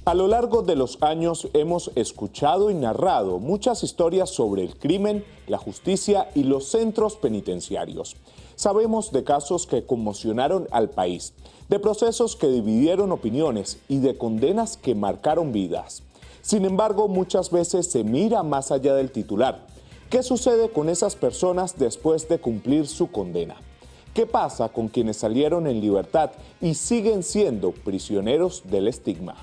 A lo largo de los años hemos escuchado y narrado muchas historias sobre el crimen, la justicia y los centros penitenciarios. Sabemos de casos que conmocionaron al país, de procesos que dividieron opiniones y de condenas que marcaron vidas. Sin embargo, muchas veces se mira más allá del titular. ¿Qué sucede con esas personas después de cumplir su condena? ¿Qué pasa con quienes salieron en libertad y siguen siendo prisioneros del estigma?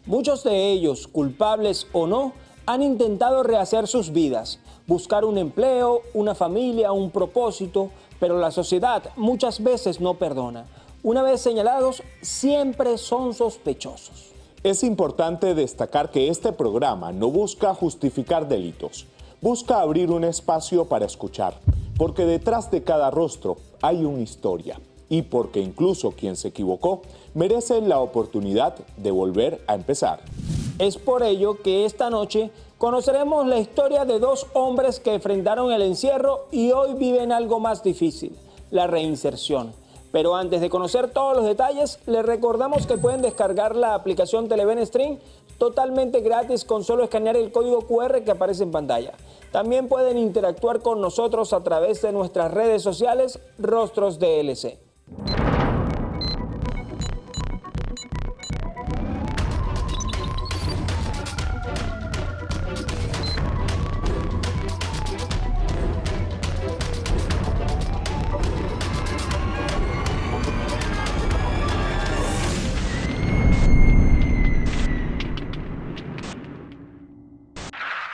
Muchos de ellos, culpables o no, han intentado rehacer sus vidas, buscar un empleo, una familia, un propósito, pero la sociedad muchas veces no perdona. Una vez señalados, siempre son sospechosos. Es importante destacar que este programa no busca justificar delitos, busca abrir un espacio para escuchar, porque detrás de cada rostro hay una historia. Y porque incluso quien se equivocó merece la oportunidad de volver a empezar. Es por ello que esta noche conoceremos la historia de dos hombres que enfrentaron el encierro y hoy viven algo más difícil, la reinserción. Pero antes de conocer todos los detalles, les recordamos que pueden descargar la aplicación Televen Stream totalmente gratis con solo escanear el código QR que aparece en pantalla. También pueden interactuar con nosotros a través de nuestras redes sociales Rostros DLC.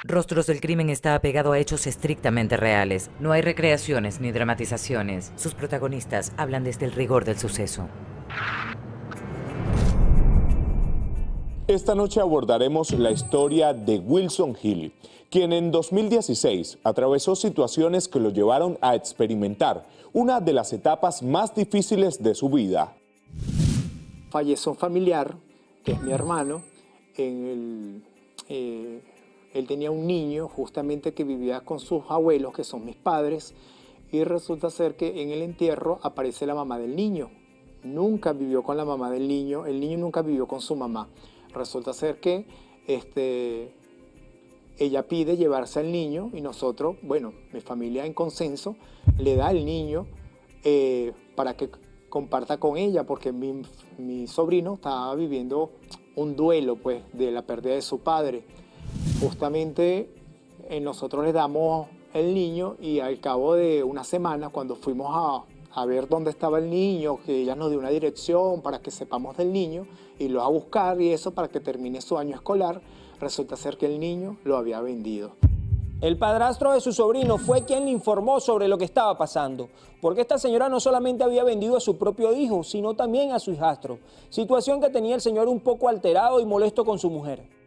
Rostros del Crimen está apegado a hechos estrictamente reales. No hay recreaciones ni dramatizaciones. Sus protagonistas hablan desde el rigor del suceso. Esta noche abordaremos la historia de Wilson Hill, quien en 2016 atravesó situaciones que lo llevaron a experimentar una de las etapas más difíciles de su vida. Falleció un familiar, que es mi hermano. Él tenía un niño justamente que vivía con sus abuelos, que son mis padres, y resulta ser que en el entierro aparece la mamá del niño. Nunca vivió con la mamá del niño, el niño nunca vivió con su mamá. Resulta ser que ella pide llevarse al niño y nosotros, bueno, mi familia en consenso, le da al niño para que comparta con ella, porque mi sobrino estaba viviendo un duelo pues, de la pérdida de su padre. Justamente nosotros le damos el niño y al cabo de una semana, cuando fuimos a ver dónde estaba el niño, que ella nos dio una dirección para que sepamos del niño y lo a buscar y eso para que termine su año escolar, resulta ser que el niño lo había vendido. El padrastro de su sobrino fue quien le informó sobre lo que estaba pasando, porque esta señora no solamente había vendido a su propio hijo, sino también a su hijastro, situación que tenía el señor un poco alterado y molesto con su mujer.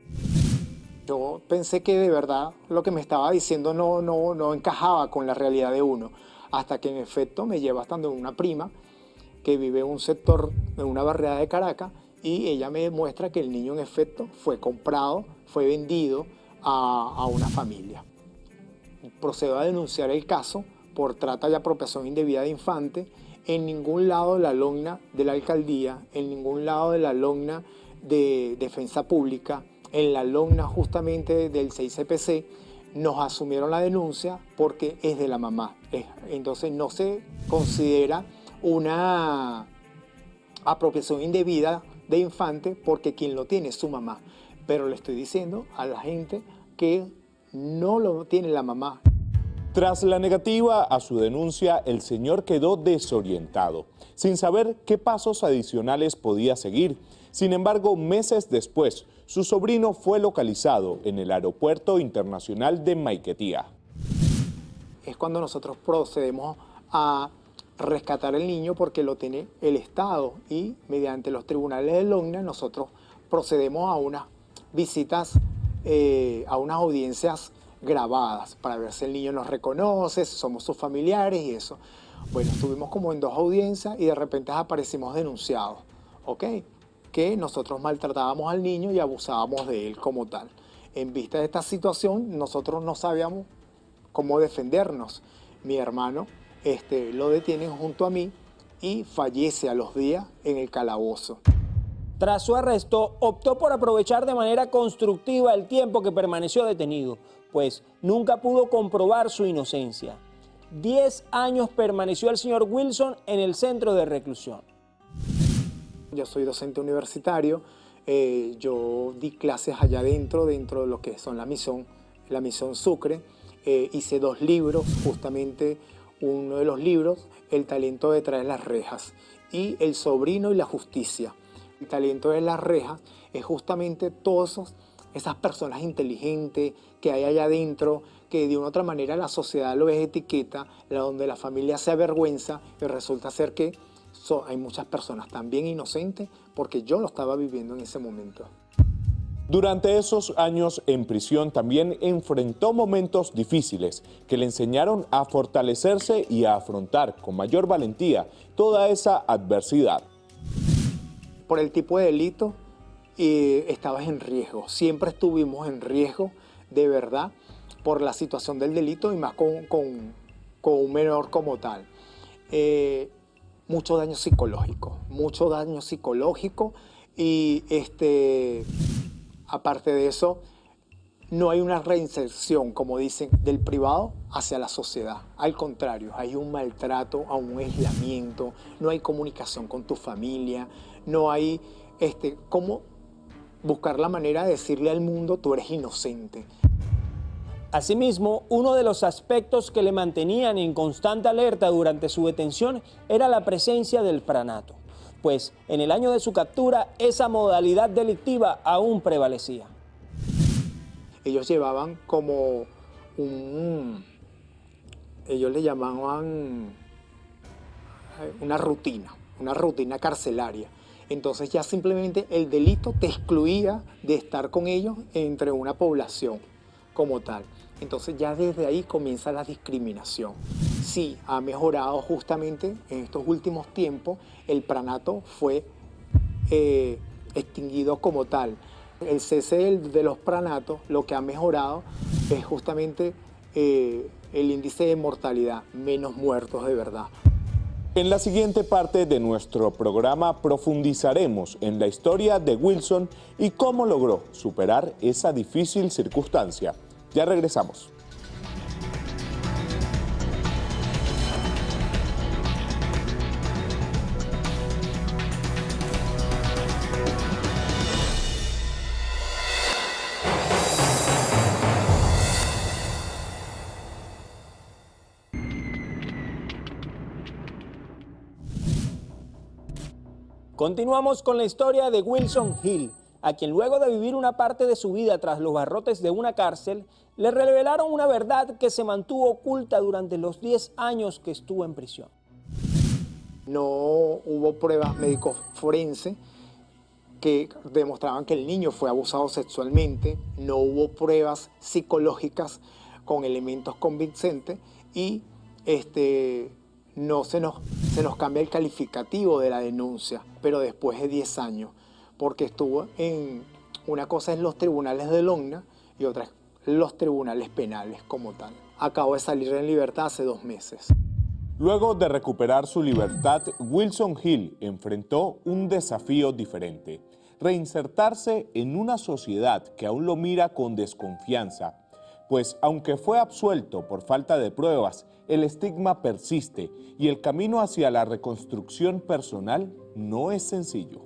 Yo pensé que de verdad lo que me estaba diciendo no encajaba con la realidad de uno, hasta que en efecto me lleva hasta donde una prima que vive en un sector, en una barriada de Caracas, y ella me demuestra que el niño en efecto fue comprado, fue vendido a una familia. Procedo a denunciar el caso por trata y apropiación indebida de infante. En ningún lado de la logna de la alcaldía, en ningún lado de la logna de defensa pública, en la logna justamente del 6CPC, nos asumieron la denuncia porque es de la mamá. Entonces no se considera una apropiación indebida de infante porque quien lo tiene es su mamá. Pero le estoy diciendo a la gente que no lo tiene la mamá. Tras la negativa a su denuncia, el señor quedó desorientado, sin saber qué pasos adicionales podía seguir. Sin embargo, meses después, su sobrino fue localizado en el Aeropuerto Internacional de Maiquetía. Es cuando nosotros procedemos a rescatar al niño porque lo tiene el Estado y mediante los tribunales de Logna nosotros procedemos a unas visitas, a unas audiencias grabadas para ver si el niño nos reconoce, si somos sus familiares y eso. Bueno, estuvimos como en 2 audiencias y de repente aparecimos denunciados, ¿ok? Que nosotros maltratábamos al niño y abusábamos de él como tal. En vista de esta situación, nosotros no sabíamos cómo defendernos. Mi hermano lo detienen junto a mí y fallece a los días en el calabozo. Tras su arresto, optó por aprovechar de manera constructiva el tiempo que permaneció detenido, pues nunca pudo comprobar su inocencia. 10 años permaneció el señor Wilson en el centro de reclusión. Yo soy docente universitario, yo di clases allá dentro de lo que son la misión Sucre. Hice 2 libros, justamente uno de los libros, El talento detrás de las rejas, y El sobrino y la justicia. El talento de las rejas es justamente todas esas personas inteligentes que hay allá adentro, que de una u otra manera la sociedad lo etiqueta, donde la familia se avergüenza, y resulta ser que hay muchas personas también inocentes, porque yo lo estaba viviendo en ese momento. Durante esos años en prisión también enfrentó momentos difíciles que le enseñaron a fortalecerse y a afrontar con mayor valentía toda esa adversidad. Por el tipo de delito estabas en riesgo, siempre estuvimos en riesgo de verdad por la situación del delito y más con un menor como tal. Mucho daño psicológico y aparte de eso, no hay una reinserción, como dicen, del privado hacia la sociedad. Al contrario, hay un maltrato, un aislamiento, no hay comunicación con tu familia, no hay cómo buscar la manera de decirle al mundo, tú eres inocente. Asimismo, uno de los aspectos que le mantenían en constante alerta durante su detención era la presencia del pranato, pues en el año de su captura esa modalidad delictiva aún prevalecía. Ellos llevaban como ellos le llamaban una rutina carcelaria. Entonces ya simplemente el delito te excluía de estar con ellos entre una población como tal. Entonces ya desde ahí comienza la discriminación. Sí, ha mejorado justamente en estos últimos tiempos, el pranato fue extinguido como tal. El cese de los pranatos lo que ha mejorado es justamente el índice de mortalidad, menos muertos de verdad. En la siguiente parte de nuestro programa profundizaremos en la historia de Wilson y cómo logró superar esa difícil circunstancia. Ya regresamos. Continuamos con la historia de Wilson Hill, a quien luego de vivir una parte de su vida tras los barrotes de una cárcel, le revelaron una verdad que se mantuvo oculta durante los 10 años que estuvo en prisión. No hubo pruebas médicos forenses que demostraban que el niño fue abusado sexualmente, no hubo pruebas psicológicas con elementos convincentes y no se nos cambia el calificativo de la denuncia, pero después de 10 años, porque estuvo una cosa en los tribunales de Logna y otra en los tribunales penales como tal. Acabo de salir en libertad hace 2 meses. Luego de recuperar su libertad, Wilson Hill enfrentó un desafío diferente: reinsertarse en una sociedad que aún lo mira con desconfianza. Pues aunque fue absuelto por falta de pruebas, el estigma persiste y el camino hacia la reconstrucción personal no es sencillo.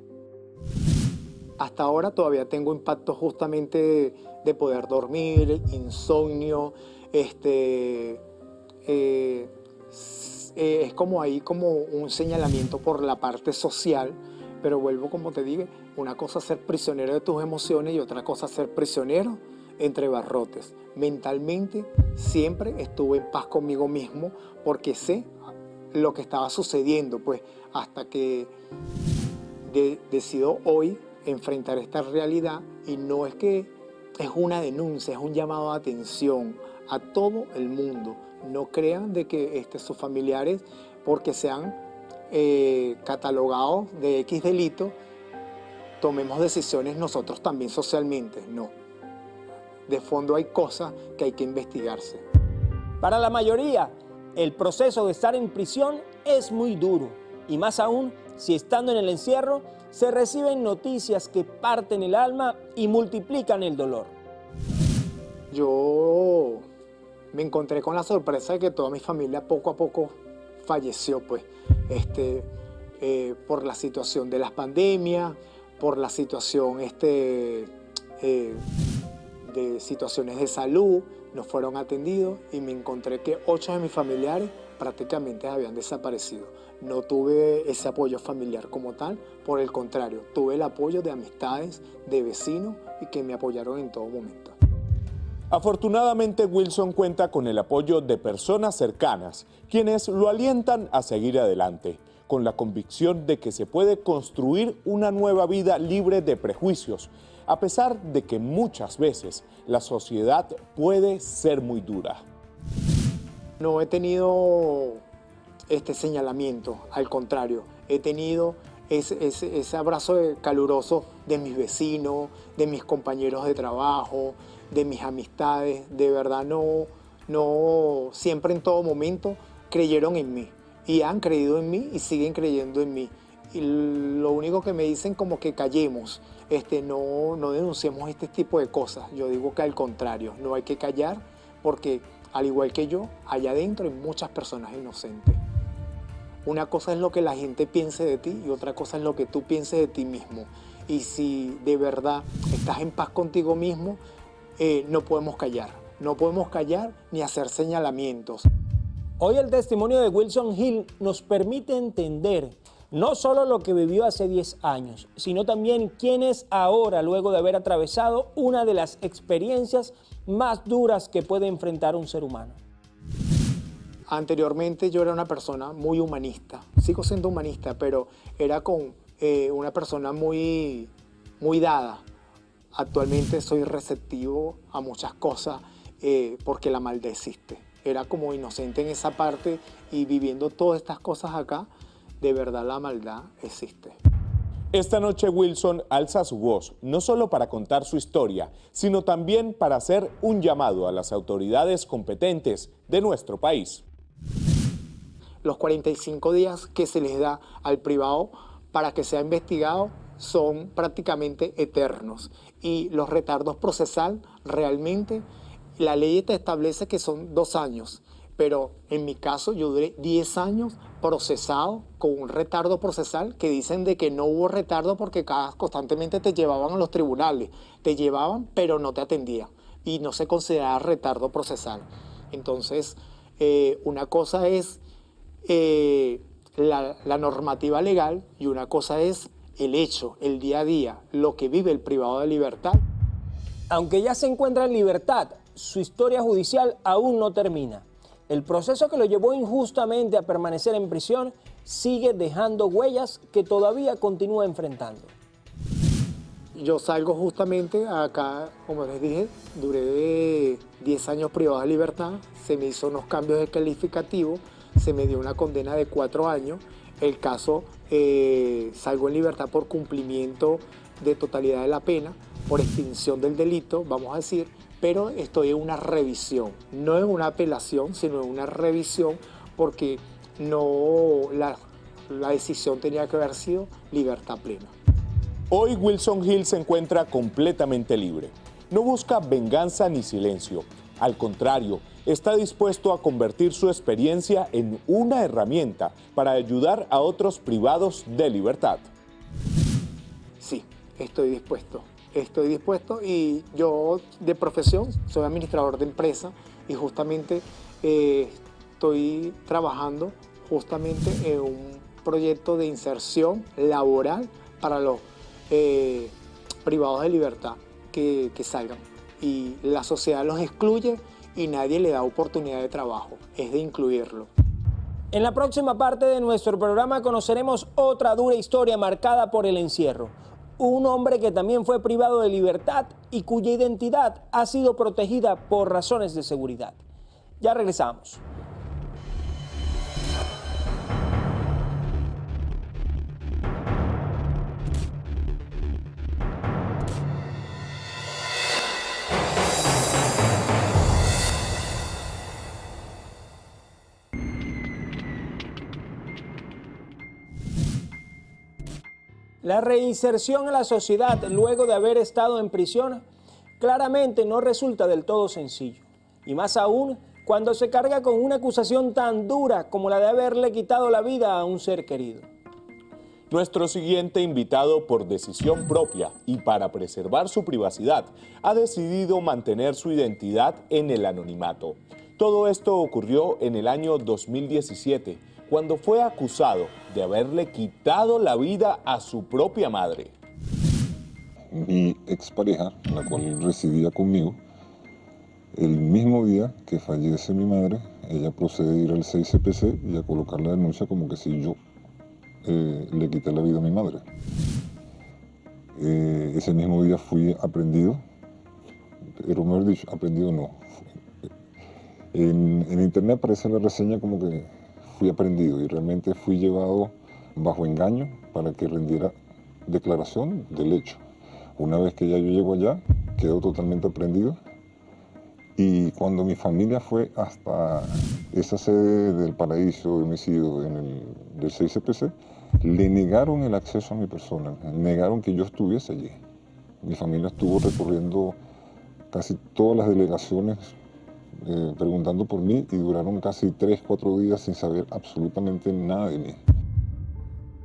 Hasta ahora todavía tengo impacto justamente de poder dormir, insomnio, es como ahí como un señalamiento por la parte social, pero vuelvo como te digo, una cosa es ser prisionero de tus emociones y otra cosa es ser prisionero entre barrotes. Mentalmente siempre estuve en paz conmigo mismo porque sé lo que estaba sucediendo, pues hasta que decido hoy enfrentar esta realidad, y no es que es una denuncia, es un llamado de atención a todo el mundo. No crean de que sus familiares, porque sean catalogados de X delito, tomemos decisiones nosotros también socialmente, no. De fondo hay cosas que hay que investigarse. Para la mayoría, el proceso de estar en prisión es muy duro, y más aún si estando en el encierro se reciben noticias que parten el alma y multiplican el dolor. Yo me encontré con la sorpresa de que toda mi familia poco a poco falleció, pues, por la situación de las pandemias, por la situación de situaciones de salud, no fueron atendidos y me encontré que 8 de mis familiares prácticamente habían desaparecido. No tuve ese apoyo familiar como tal, por el contrario, tuve el apoyo de amistades, de vecinos y que me apoyaron en todo momento. Afortunadamente, Wilson cuenta con el apoyo de personas cercanas, quienes lo alientan a seguir adelante, con la convicción de que se puede construir una nueva vida libre de prejuicios, a pesar de que muchas veces la sociedad puede ser muy dura. No he tenido señalamiento, al contrario, he tenido ese abrazo caluroso de mis vecinos, de mis compañeros de trabajo, de mis amistades. De verdad, no siempre en todo momento creyeron en mí y han creído en mí y siguen creyendo en mí. Y lo único que me dicen como que callemos, no denunciemos este tipo de cosas. Yo digo que al contrario, no hay que callar porque al igual que yo, allá adentro hay muchas personas inocentes. Una cosa es lo que la gente piense de ti y otra cosa es lo que tú pienses de ti mismo. Y si de verdad estás en paz contigo mismo, no podemos callar. No podemos callar ni hacer señalamientos. Hoy el testimonio de Wilson Hill nos permite entender no solo lo que vivió hace 10 años, sino también quién es ahora luego de haber atravesado una de las experiencias más duras que puede enfrentar un ser humano. Anteriormente yo era una persona muy humanista, sigo siendo humanista, pero era con una persona muy dada. Actualmente soy receptivo a muchas cosas porque la maldad existe. Era como inocente en esa parte y viviendo todas estas cosas acá, de verdad la maldad existe. Esta noche Wilson alza su voz, no solo para contar su historia, sino también para hacer un llamado a las autoridades competentes de nuestro país. Los 45 días que se les da al privado para que sea investigado son prácticamente eternos. Y los retardos procesal realmente, la ley te establece que son 2 años. Pero en mi caso yo duré 10 años procesado con un retardo procesal que dicen de que no hubo retardo porque constantemente te llevaban a los tribunales. Te llevaban pero no te atendían y no se consideraba retardo procesal. Entonces, una cosa es la normativa legal y una cosa es el hecho, el día a día, lo que vive el privado de libertad. Aunque ya se encuentra en libertad, su historia judicial aún no termina. El proceso que lo llevó injustamente a permanecer en prisión sigue dejando huellas que todavía continúa enfrentando. Yo salgo justamente acá, como les dije, duré 10 años privado de libertad, se me hizo unos cambios de calificativo, se me dio una condena de 4 años, el caso salgo en libertad por cumplimiento de totalidad de la pena, por extinción del delito, vamos a decir, pero estoy en una revisión, no en una apelación, sino en una revisión porque la decisión tenía que haber sido libertad plena. Hoy Wilson Hill se encuentra completamente libre. No busca venganza ni silencio. Al contrario, está dispuesto a convertir su experiencia en una herramienta para ayudar a otros privados de libertad. Sí, estoy dispuesto y yo de profesión soy administrador de empresa y justamente estoy trabajando justamente en un proyecto de inserción laboral para los privados de libertad que salgan. Y la sociedad los excluye y nadie le da oportunidad de trabajo, es de incluirlo. En la próxima parte de nuestro programa conoceremos otra dura historia marcada por el encierro. Un hombre que también fue privado de libertad y cuya identidad ha sido protegida por razones de seguridad. Ya regresamos. La reinserción a la sociedad luego de haber estado en prisión claramente no resulta del todo sencillo. Y más aún cuando se carga con una acusación tan dura como la de haberle quitado la vida a un ser querido. Nuestro siguiente invitado, por decisión propia y para preservar su privacidad, ha decidido mantener su identidad en el anonimato. Todo esto ocurrió en el año 2017, cuando fue acusado de haberle quitado la vida a su propia madre. Mi expareja, la cual residía conmigo, el mismo día que fallece mi madre, ella procede a ir al 6CPC y a colocar la denuncia como que si yo le quité la vida a mi madre. Ese mismo día fui aprehendido, pero mejor dicho, aprehendido no. En internet aparece la reseña como que fui aprehendido y realmente fui llevado bajo engaño para que rendiera declaración del hecho. Una vez que ya yo llego allá, quedo totalmente aprehendido. Y cuando mi familia fue hasta esa sede del paraíso de homicidio del 6CPC, le negaron el acceso a mi persona, negaron que yo estuviese allí. Mi familia estuvo recorriendo casi todas las delegaciones preguntando por mí y duraron casi 3-4 días sin saber absolutamente nada de mí.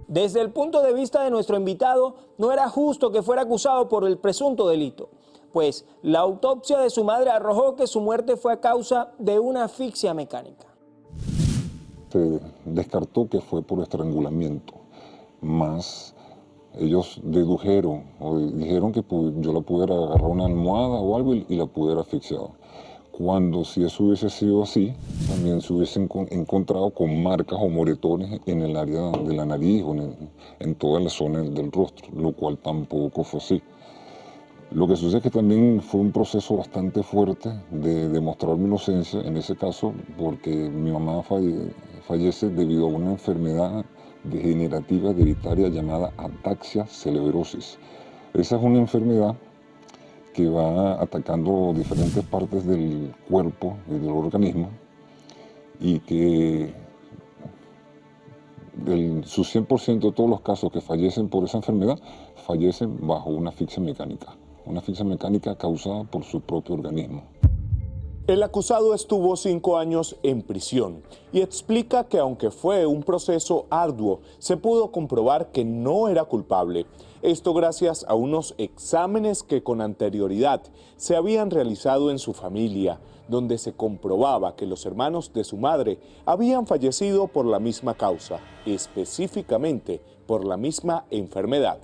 Desde el punto de vista de nuestro invitado, no era justo que fuera acusado por el presunto delito, pues la autopsia de su madre arrojó que su muerte fue a causa de una asfixia mecánica. Se descartó que fue por estrangulamiento, más ellos dedujeron o dijeron que yo la pudiera agarrar una almohada o algo y la pudiera asfixiar. Cuando si eso hubiese sido así, también se hubiesen encontrado con marcas o moretones en el área de la nariz o en toda la zona del rostro, lo cual tampoco fue así. Lo que sucede es que también fue un proceso bastante fuerte de demostrar mi inocencia en ese caso, porque mi mamá fallece debido a una enfermedad degenerativa hereditaria llamada ataxia cerebrosis. Esa es una enfermedad que va atacando diferentes partes del cuerpo y del organismo y que su 100% de todos los casos que fallecen por esa enfermedad fallecen bajo una asfixia mecánica causada por su propio organismo. El acusado estuvo 5 años en prisión y explica que aunque fue un proceso arduo, se pudo comprobar que no era culpable. Esto gracias a unos exámenes que con anterioridad se habían realizado en su familia, donde se comprobaba que los hermanos de su madre habían fallecido por la misma causa, específicamente por la misma enfermedad.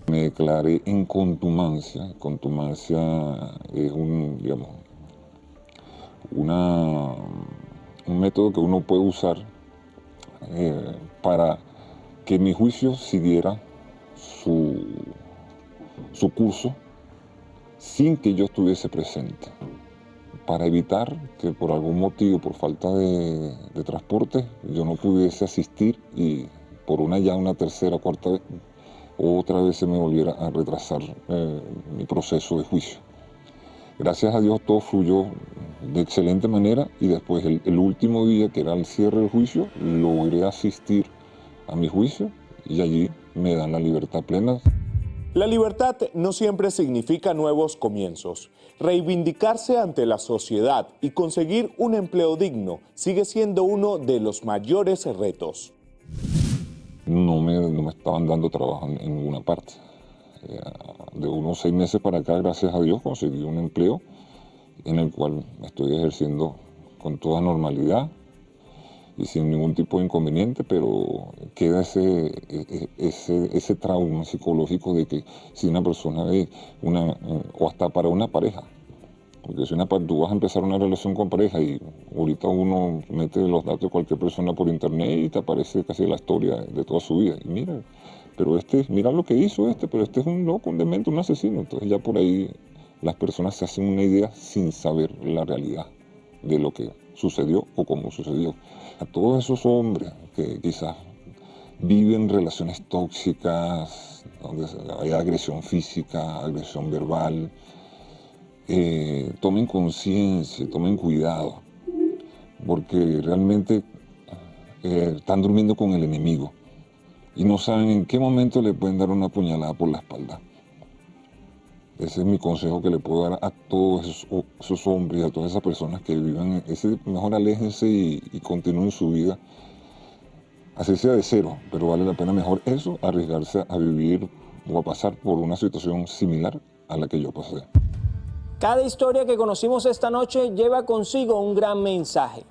Me declaré en contumacia. Contumacia es un método que uno puede usar para que mi juicio siguiera su curso sin que yo estuviese presente, para evitar que por algún motivo, por falta de transporte, yo no pudiese asistir y por una tercera, cuarta vez, otra vez se me volviera a retrasar mi proceso de juicio. Gracias a Dios todo fluyó de excelente manera y después el último día, que era el cierre del juicio, logré asistir a mi juicio y allí me dan la libertad plena. La libertad no siempre significa nuevos comienzos. Reivindicarse ante la sociedad y conseguir un empleo digno sigue siendo uno de los mayores retos. No me estaban dando trabajo en ninguna parte. De unos 6 meses para acá, gracias a Dios, conseguí un empleo en el cual estoy ejerciendo con toda normalidad y sin ningún tipo de inconveniente, pero queda ese trauma psicológico de que si una persona ve o hasta para una pareja, porque si tú vas a empezar una relación con pareja y ahorita uno mete los datos de cualquier persona por internet y te aparece casi la historia de toda su vida. Y mira, pero mira lo que hizo pero este es un loco, un demente, un asesino. Entonces ya por ahí las personas se hacen una idea sin saber la realidad de lo que sucedió o cómo sucedió. A todos esos hombres que quizás viven relaciones tóxicas, donde hay agresión física, agresión verbal, tomen conciencia, tomen cuidado, porque realmente están durmiendo con el enemigo. y no saben en qué momento le pueden dar una puñalada por la espalda. Ese es mi consejo que le puedo dar a todos esos hombres y a todas esas personas que vivan ese. Mejor aléjense y continúen su vida, así sea de cero, pero vale la pena mejor eso, arriesgarse a vivir o a pasar por una situación similar a la que yo pasé. Cada historia que conocimos esta noche lleva consigo un gran mensaje.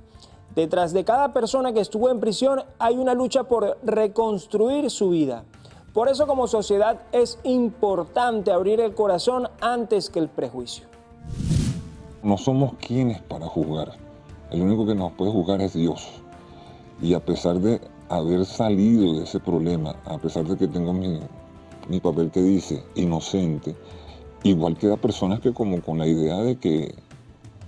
Detrás de cada persona que estuvo en prisión hay una lucha por reconstruir su vida. Por eso, como sociedad, es importante abrir el corazón antes que el prejuicio. No somos quienes para juzgar. El único que nos puede juzgar es Dios. Y a pesar de haber salido de ese problema, a pesar de que tengo mi papel que dice inocente, igual queda personas que como con la idea de que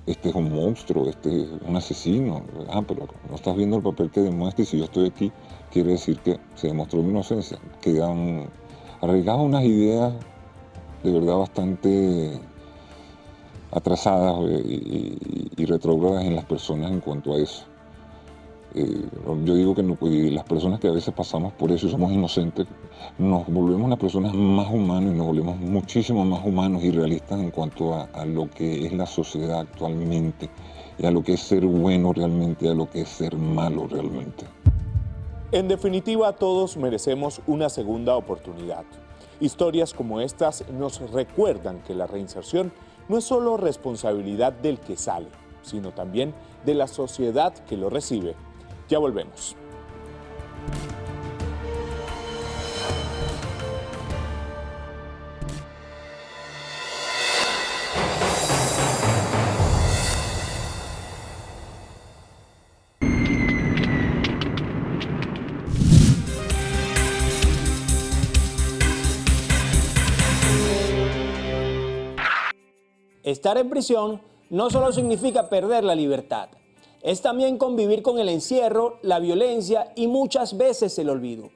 este es un monstruo, este es un asesino. Pero no estás viendo el papel que demuestra, y si yo estoy aquí, quiere decir que se demostró mi inocencia. Quedan arraigadas unas ideas de verdad bastante atrasadas y retrógradas en las personas en cuanto a eso. Yo digo que las personas que a veces pasamos por eso y somos inocentes, nos volvemos las personas más humanas y nos volvemos muchísimo más humanos y realistas en cuanto a lo que es la sociedad actualmente y a lo que es ser bueno realmente y a lo que es ser malo realmente. En definitiva, todos merecemos una segunda oportunidad. Historias como estas nos recuerdan que la reinserción no es solo responsabilidad del que sale, sino también de la sociedad que lo recibe. Ya volvemos. Estar en prisión no solo significa perder la libertad, es también convivir con el encierro, la violencia y muchas veces el olvido.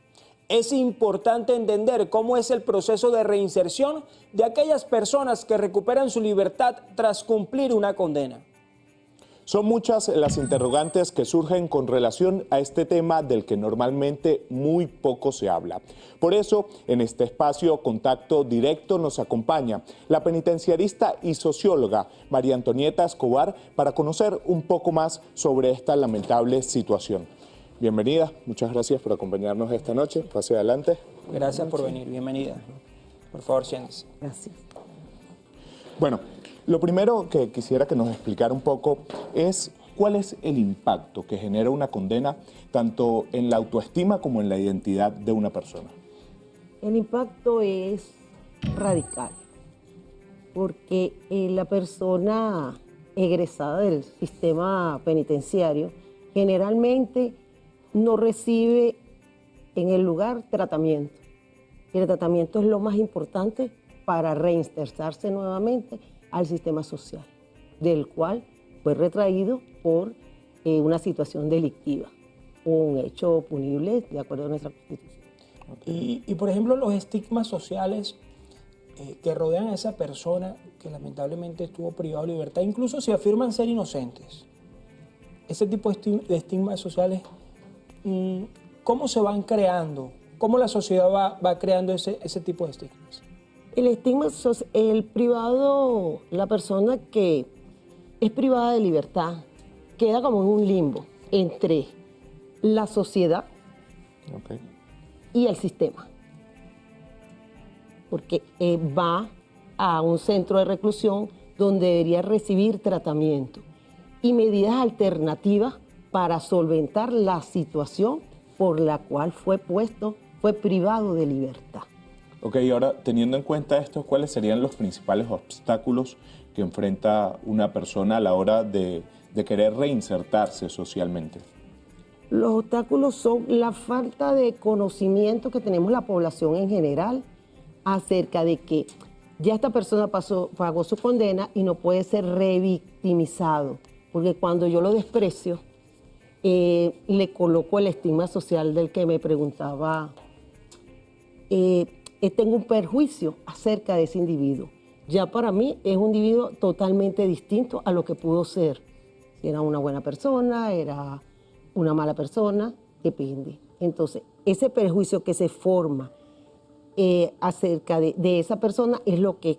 Es importante entender cómo es el proceso de reinserción de aquellas personas que recuperan su libertad tras cumplir una condena. Son muchas las interrogantes que surgen con relación a este tema del que normalmente muy poco se habla. Por eso, en este espacio Contacto Directo nos acompaña la penitenciarista y socióloga María Antonieta Escobar para conocer un poco más sobre esta lamentable situación. Bienvenida, muchas gracias por acompañarnos esta noche. Pase adelante. Gracias por venir, bienvenida. Por favor, siéntese. Gracias. Bueno, lo primero que quisiera que nos explicara un poco es cuál es el impacto que genera una condena tanto en la autoestima como en la identidad de una persona. El impacto es radical, porque la persona egresada del sistema penitenciario generalmente no recibe en el lugar tratamiento. Y el tratamiento es lo más importante para reinsertarse nuevamente al sistema social, del cual fue retraído por una situación delictiva o un hecho punible de acuerdo a nuestra Constitución. Y por ejemplo, los estigmas sociales que rodean a esa persona que lamentablemente estuvo privado de libertad, incluso si afirman ser inocentes. Ese tipo de estigmas sociales, ¿cómo se van creando? ¿Cómo la sociedad va creando ese tipo de estigmas? El estigma, el privado, la persona que es privada de libertad, queda como en un limbo entre la sociedad y el sistema. Porque va a un centro de reclusión donde debería recibir tratamiento y medidas alternativas para solventar la situación por la cual fue privado de libertad. Ok, y ahora, teniendo en cuenta esto, ¿cuáles serían los principales obstáculos que enfrenta una persona a la hora de querer reinsertarse socialmente? Los obstáculos son la falta de conocimiento que tenemos la población en general acerca de que ya esta persona pagó su condena y no puede ser revictimizado, porque cuando yo lo desprecio, le coloco el estigma social del que me preguntaba. Tengo un perjuicio acerca de ese individuo. Ya para mí es un individuo totalmente distinto a lo que pudo ser. Si era una buena persona, era una mala persona, Depende. Entonces, ese prejuicio que se forma acerca de esa persona es lo que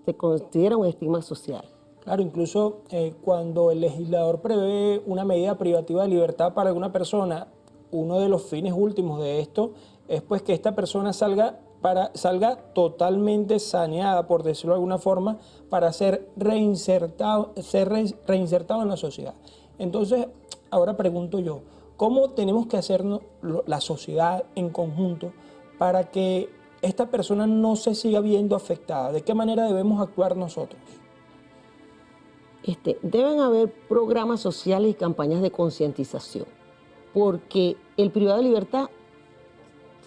se considera un estigma social. Claro, incluso cuando el legislador prevé una medida privativa de libertad para alguna persona, uno de los fines últimos de esto es pues que esta persona salga totalmente saneada, por decirlo de alguna forma, para ser reinsertado en la sociedad. Entonces, ahora pregunto yo, ¿cómo tenemos que hacernos la sociedad en conjunto para que esta persona no se siga viendo afectada? ¿De qué manera debemos actuar nosotros? Deben haber programas sociales y campañas de concientización, porque el privado de libertad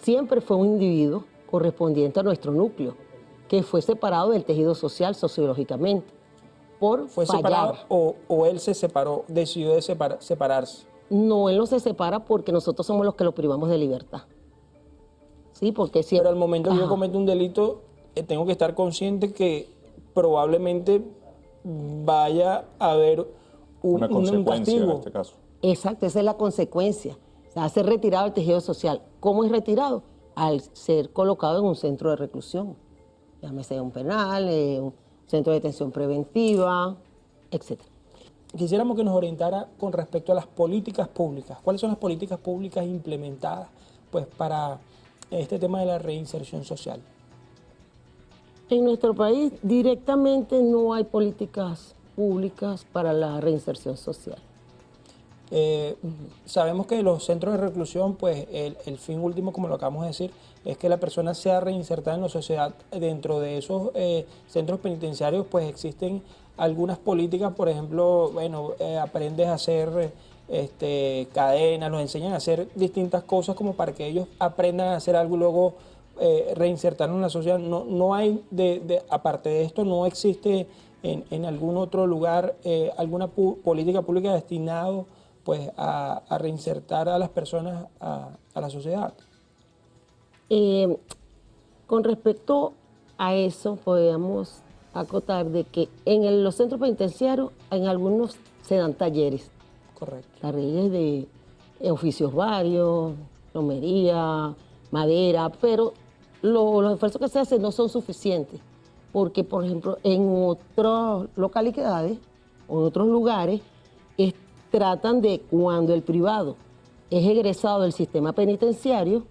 siempre fue un individuo correspondiente a nuestro núcleo, que fue separado del tejido social sociológicamente por ¿Fue fallar. separado o él se separó, decidió de separarse? No, él no se separa porque nosotros somos los que lo privamos de libertad. Sí, porque si... Pero al momento que yo Ajá. cometo un delito, tengo que estar consciente que probablemente vaya a haber Una un consecuencia en castigo. este caso. Exacto, esa es la consecuencia. O sea, ser retirado del tejido social. ¿Cómo es retirado? Al ser colocado en un centro de reclusión. Llámese un penal, un centro de detención preventiva, etc. Quisiéramos que nos orientara con respecto a las políticas públicas. ¿Cuáles son las políticas públicas implementadas pues, para este tema de la reinserción social? En nuestro país directamente no hay políticas públicas para la reinserción social. Sabemos que los centros de reclusión, pues el fin último, como lo acabamos de decir, es que la persona sea reinsertada en la sociedad. Dentro de esos centros penitenciarios, pues existen algunas políticas, por ejemplo, bueno, aprendes a hacer cadenas, los enseñan a hacer distintas cosas como para que ellos aprendan a hacer algo y luego reinsertarnos en la sociedad. No hay, aparte de esto, no existe en algún otro lugar alguna política pública destinada pues a reinsertar a las personas a la sociedad. Con respecto a eso, podemos acotar de que en los centros penitenciarios, en algunos se dan talleres. Correcto. Talleres de oficios varios, plomería, madera, pero los esfuerzos que se hacen no son suficientes, porque, por ejemplo, en otras localidades o en otros lugares, tratan de cuando el privado es egresado del sistema penitenciario,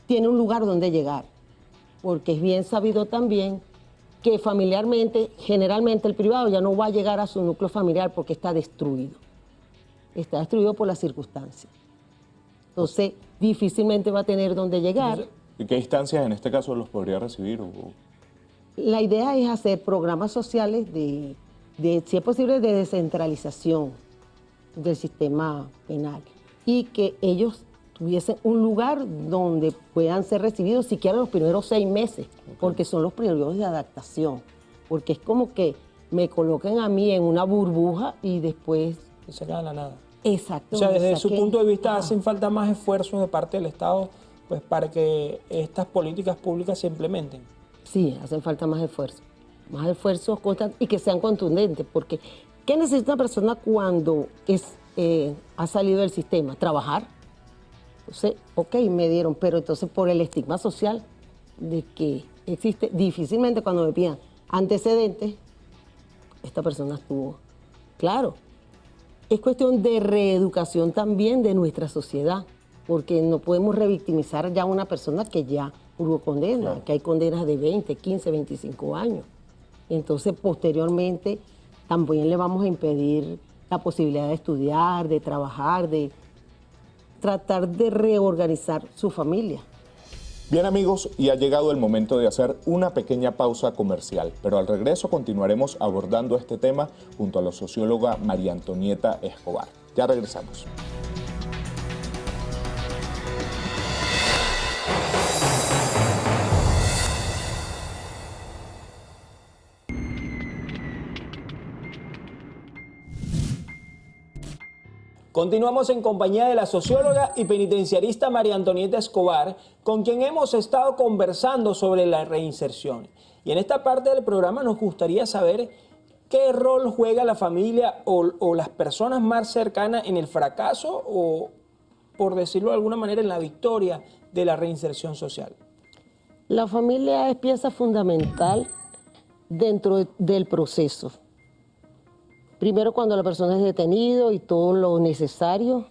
tiene un lugar donde llegar, porque es bien sabido también que familiarmente, generalmente el privado ya no va a llegar a su núcleo familiar porque está destruido por las circunstancias. Entonces, difícilmente va a tener donde llegar. ¿Y qué instancias en este caso los podría recibir? La idea es hacer programas sociales de si es posible, de descentralización del sistema penal y que ellos tuviesen un lugar donde puedan ser recibidos siquiera los primeros 6 meses, porque son los periodos de adaptación, porque es como que me coloquen a mí en una burbuja y después... Y se queda en la nada. Exacto. O sea, desde su punto de vista hacen falta más esfuerzos de parte del Estado pues, para que estas políticas públicas se implementen. Sí, hacen falta más esfuerzos constantes y que sean contundentes, porque ¿qué necesita una persona cuando ha salido del sistema? Trabajar. Entonces, ok, me dieron, pero entonces por el estigma social de que existe, difícilmente cuando me pidan antecedentes, esta persona estuvo. Claro, es cuestión de reeducación también de nuestra sociedad, porque no podemos revictimizar ya a una persona que ya hubo condena, claro, que hay condenas de 20, 15, 25 años. Entonces, posteriormente, también le vamos a impedir la posibilidad de estudiar, de trabajar, de tratar de reorganizar su familia. Bien amigos, y ha llegado el momento de hacer una pequeña pausa comercial, pero al regreso continuaremos abordando este tema junto a la socióloga María Antonieta Escobar. Ya regresamos. Continuamos en compañía de la socióloga y penitenciarista María Antonieta Escobar, con quien hemos estado conversando sobre la reinserción. Y en esta parte del programa nos gustaría saber qué rol juega la familia o las personas más cercanas en el fracaso o por decirlo de alguna manera, en la victoria de la reinserción social? La familia es pieza fundamental dentro del proceso. Primero cuando la persona es detenido y todo lo necesario,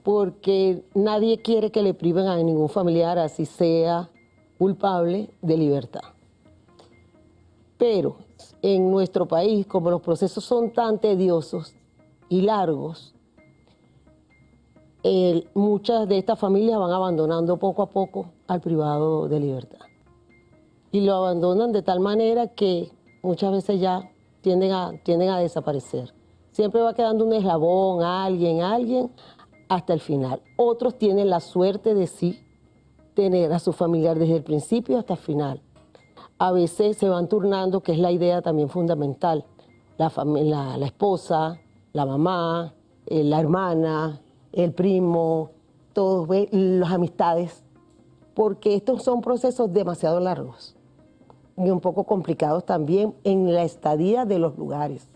porque nadie quiere que le priven a ningún familiar, así sea culpable, de libertad. Pero en nuestro país, como los procesos son tan tediosos y largos, muchas de estas familias van abandonando poco a poco al privado de libertad. Y lo abandonan de tal manera que muchas veces ya tienden a desaparecer. Siempre va quedando un eslabón, alguien, hasta el final. Otros tienen la suerte de sí tener a su familiar desde el principio hasta el final. A veces se van turnando, que es la idea también fundamental. La esposa, la mamá, la hermana, el primo, todos, las amistades, porque estos son procesos demasiado largos y un poco complicados también en la estadía de los lugares.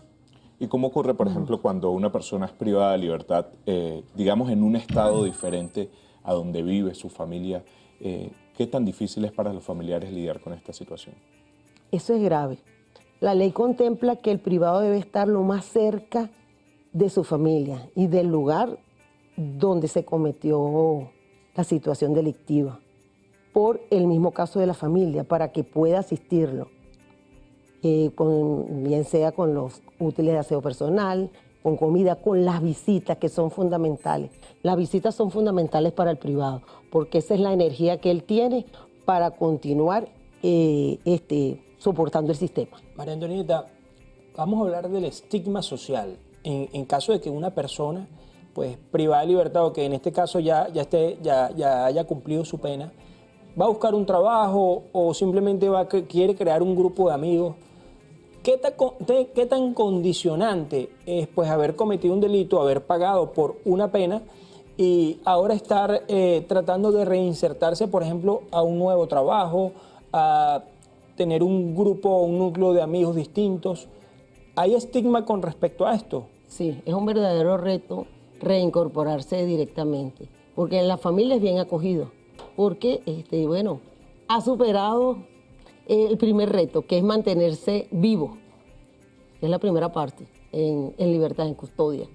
¿Y cómo ocurre, por ejemplo, cuando una persona es privada de libertad, digamos, en un estado diferente a donde vive su familia? ¿Qué tan difícil es para los familiares lidiar con esta situación? Eso es grave. La ley contempla que el privado debe estar lo más cerca de su familia y del lugar donde se cometió la situación delictiva, por el mismo caso de la familia, para que pueda asistirlo, bien sea con los útiles de aseo personal, con comida, con las visitas, que son fundamentales. Las visitas son fundamentales para el privado, porque esa es la energía que él tiene para continuar soportando el sistema. María Antonieta, vamos a hablar del estigma social. En caso de que una persona, pues, privada de libertad, o que en este caso ya haya cumplido su pena, va a buscar un trabajo o simplemente quiere crear un grupo de amigos, ¿qué tan condicionante es, pues, haber cometido un delito, haber pagado por una pena y ahora estar tratando de reinsertarse, por ejemplo, a un nuevo trabajo, a tener un grupo, un núcleo de amigos distintos? ¿Hay estigma con respecto a esto? Sí, es un verdadero reto reincorporarse directamente, porque en la familia es bien acogido, porque ha superado el primer reto, que es mantenerse vivo, que es la primera parte, en libertad, en custodia.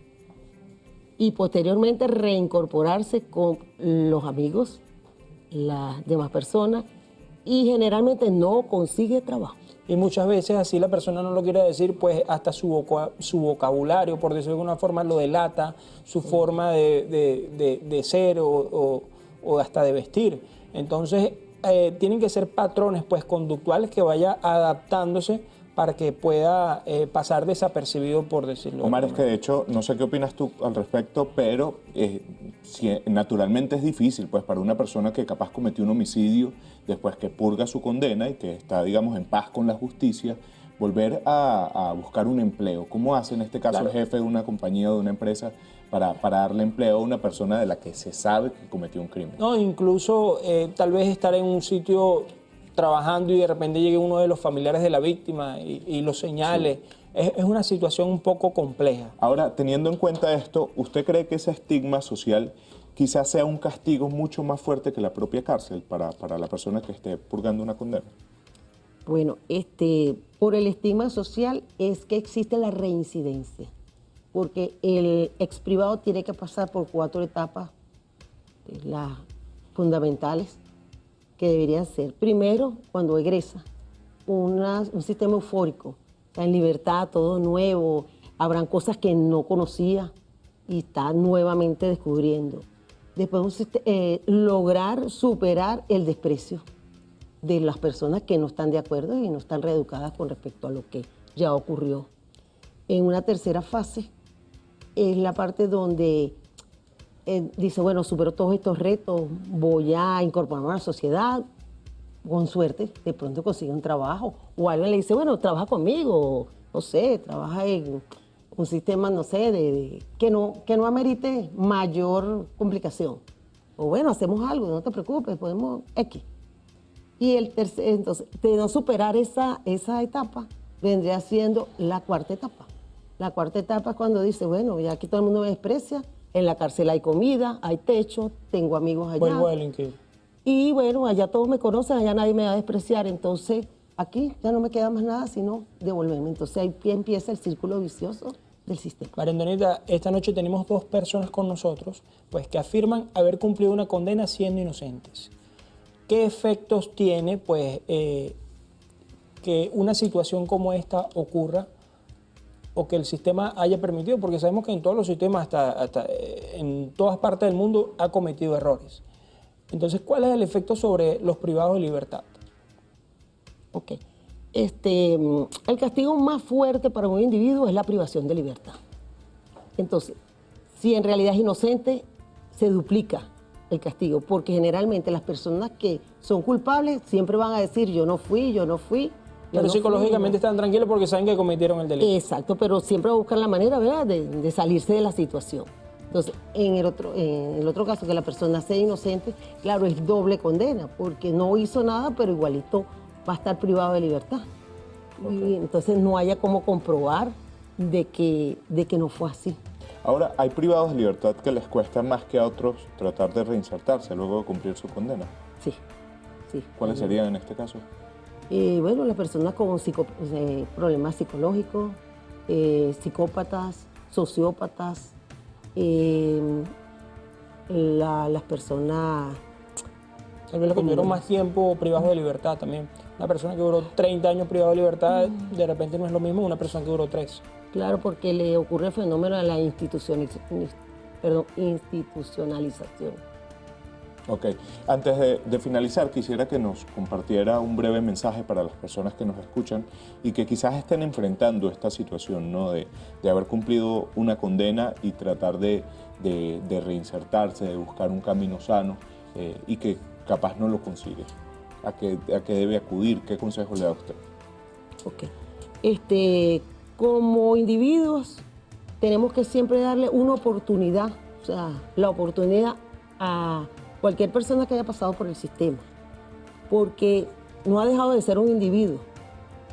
Y posteriormente reincorporarse con los amigos, las demás personas, y generalmente no consigue trabajo. Y muchas veces así la persona no lo quiere decir, pues hasta su vocabulario, por decirlo de alguna forma, lo delata, su forma de ser o hasta de vestir. Entonces tienen que ser patrones, pues, conductuales que vaya adaptándose para que pueda pasar desapercibido, por decirlo. Omar, es que de hecho, no sé qué opinas tú al respecto, pero naturalmente es difícil, pues, para una persona que capaz cometió un homicidio, después que purga su condena y que está, digamos, en paz con la justicia, volver a buscar un empleo. ¿Cómo hace en este caso el jefe de una compañía o de una empresa para darle empleo a una persona de la que se sabe que cometió un crimen? No, incluso tal vez estar en un sitio trabajando y de repente llegue uno de los familiares de la víctima y lo señale. Sí. Es una situación un poco compleja. Ahora, teniendo en cuenta esto, ¿usted cree que ese estigma social quizás sea un castigo mucho más fuerte que la propia cárcel para la persona que esté purgando una condena? Bueno, por el estigma social es que existe la reincidencia, porque el exprivado tiene que pasar por 4 etapas, las fundamentales, que deberían ser. Primero, cuando egresa, un sistema eufórico, está en libertad, todo nuevo, habrán cosas que no conocía y está nuevamente descubriendo. Después, lograr superar el desprecio de las personas que no están de acuerdo y no están reeducadas con respecto a lo que ya ocurrió. En una tercera fase es la parte donde dice, bueno, supero todos estos retos, voy a incorporarme a la sociedad, con suerte, de pronto consigue un trabajo, o alguien le dice, bueno, trabaja conmigo, no sé, trabaja en un sistema, no sé, que no amerite mayor complicación. O bueno, hacemos algo, no te preocupes, podemos X. Y entonces, de no superar esa etapa, vendría siendo la cuarta etapa. La cuarta etapa es cuando dice, bueno, ya aquí todo el mundo me desprecia, En la cárcel hay comida, hay techo, tengo amigos allá. Vuelvo a delinquir. Y bueno, allá todos me conocen, allá nadie me va a despreciar. Entonces, aquí ya no me queda más nada sino devolverme. Entonces ahí empieza el círculo vicioso del sistema. María Antonieta, esta noche tenemos 2 personas con nosotros pues, que afirman haber cumplido una condena siendo inocentes. ¿Qué efectos tiene pues, que una situación como esta ocurra o que el sistema haya permitido? Porque sabemos que en todos los sistemas, hasta en todas partes del mundo, ha cometido errores. Entonces, ¿cuál es el efecto sobre los privados de libertad? Ok. El castigo más fuerte para un individuo es la privación de libertad. Entonces, si en realidad es inocente, se duplica el castigo, porque generalmente las personas que son culpables siempre van a decir yo no fui. Pero psicológicamente están tranquilos porque saben que cometieron el delito. Exacto, pero siempre buscan la manera, ¿verdad?, de salirse de la situación. Entonces, en el otro caso, que la persona sea inocente, claro, es doble condena, porque no hizo nada, pero igualito va a estar privado de libertad. Okay. Y entonces no haya cómo comprobar de que no fue así. Ahora, ¿hay privados de libertad que les cuesta más que a otros tratar de reinsertarse luego de cumplir su condena? Sí. ¿Cuáles serían en este caso? Bueno, las personas con problemas psicológicos, psicópatas, sociópatas, las personas... Tal vez los que tuvieron más tiempo privados de libertad también. Una persona que duró 30 años privado de libertad, de repente no es lo mismo que una persona que duró 3. Claro, porque le ocurre el fenómeno de la institucionalización. Ok. Antes de finalizar, quisiera que nos compartiera un breve mensaje para las personas que nos escuchan y que quizás estén enfrentando esta situación, ¿no?, de haber cumplido una condena y tratar de reinsertarse, de buscar un camino sano y que capaz no lo consigue. ¿A qué debe acudir? ¿Qué consejo le da a usted? Ok. Como individuos tenemos que siempre darle una oportunidad, o sea, la oportunidad a cualquier persona que haya pasado por el sistema, porque no ha dejado de ser un individuo.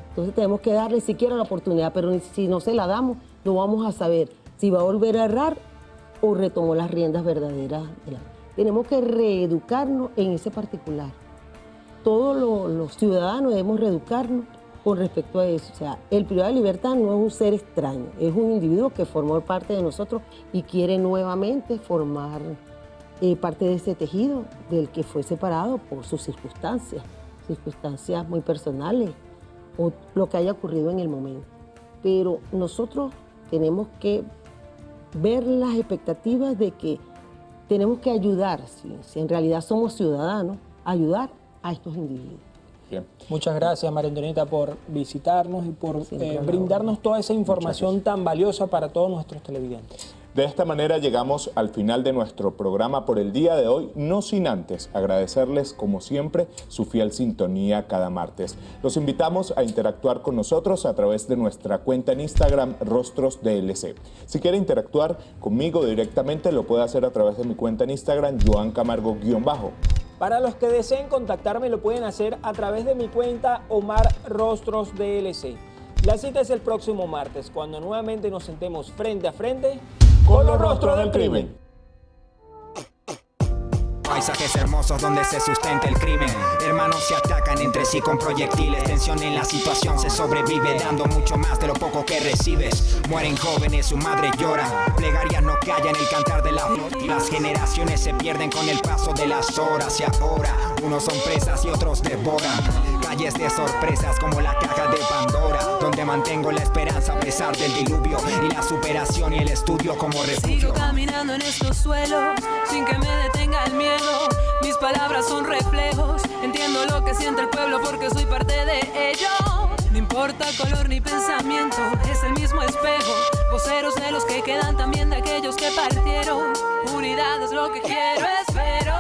Entonces tenemos que darle siquiera la oportunidad, pero si no se la damos, no vamos a saber si va a volver a errar o retomó las riendas verdaderas de la vida. Tenemos que reeducarnos en ese particular. Todos los ciudadanos debemos reeducarnos con respecto a eso. O sea, el privado de libertad no es un ser extraño, es un individuo que formó parte de nosotros y quiere nuevamente formar parte de ese tejido del que fue separado por sus circunstancias muy personales o lo que haya ocurrido en el momento. Pero nosotros tenemos que ver las expectativas de que tenemos que ayudar, si en realidad somos ciudadanos, ayudar a estos individuos. Bien. Muchas gracias, María Antonieta, por visitarnos y por brindarnos toda esa información tan valiosa para todos nuestros televidentes. De esta manera llegamos al final de nuestro programa por el día de hoy, no sin antes agradecerles, como siempre, su fiel sintonía cada martes. Los invitamos a interactuar con nosotros a través de nuestra cuenta en Instagram, Rostros DLC. Si quiere interactuar conmigo directamente, lo puede hacer a través de mi cuenta en Instagram, Joan Camargo_. Para los que deseen contactarme, lo pueden hacer a través de mi cuenta Omar Rostros DLC. La cita es el próximo martes, cuando nuevamente nos sentemos frente a frente con los rostros del crimen. Paisajes hermosos donde se sustenta el crimen. Hermanos se atacan entre sí con proyectiles. Tensión en la situación, se sobrevive dando mucho más de lo poco que recibes. Mueren jóvenes, su madre llora. Plegarias no callan el cantar de la flor. Las generaciones se pierden con el paso de las horas. Y ahora, unos son presas y otros devoran. Calles de sorpresas como la caja de Pandora, donde mantengo la esperanza a pesar del diluvio. Y la superación y el estudio como refugio. Sigo caminando en estos suelos sin que me detenga el miedo. Mis palabras son reflejos, entiendo lo que siente el pueblo porque soy parte de ello. No importa color ni pensamiento, es el mismo espejo. Voceros de los que quedan, también de aquellos que partieron. Unidad es lo que quiero, espero.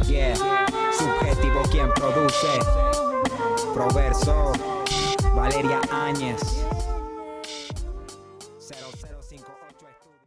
Yeah. Subjetivo quien produce. Proverso. Valeria Áñez.